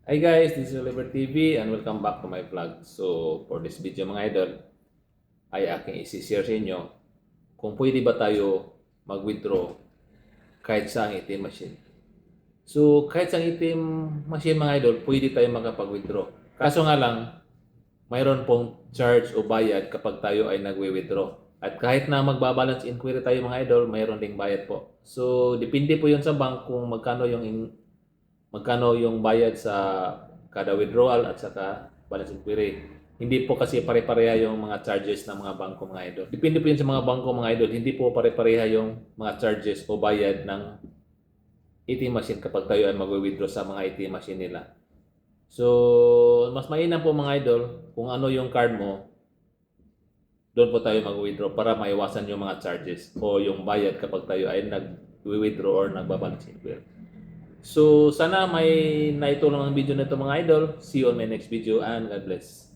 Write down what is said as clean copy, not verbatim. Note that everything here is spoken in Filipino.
Hi guys, this is Oliver TV and welcome back to my vlog. So, for this video mga idol, ay aking isi-share sa inyo kung pwede ba tayo mag-withdraw kahit sa ATM machine. So, kahit sa ATM machine mga idol, pwede tayo makapag-withdraw. Kaso nga lang, mayroon pong charge o bayad kapag tayo ay nagwi-withdraw. At kahit na magbabalance inquiry tayo mga idol, mayroon ding bayad po. So, depende po yun sa bank kung magkano yung bayad sa kada withdrawal at saka balance inquiry. Hindi po kasi pare-pareha yung mga charges ng mga bangko mga idol. Depende po yun sa mga bangko mga idol. Hindi po pare-pareha yung mga charges o bayad ng ATM machine kapag tayo ay mag-withdraw sa mga ATM machine nila. So, mas mainam po mga idol kung ano yung card mo, doon po tayo mag-withdraw para maiwasan yung mga charges o yung bayad kapag tayo ay nag-withdraw or nagbabalance inquiry. So, sana may naitulong ang video nito mga idol. See you on my next video and God bless.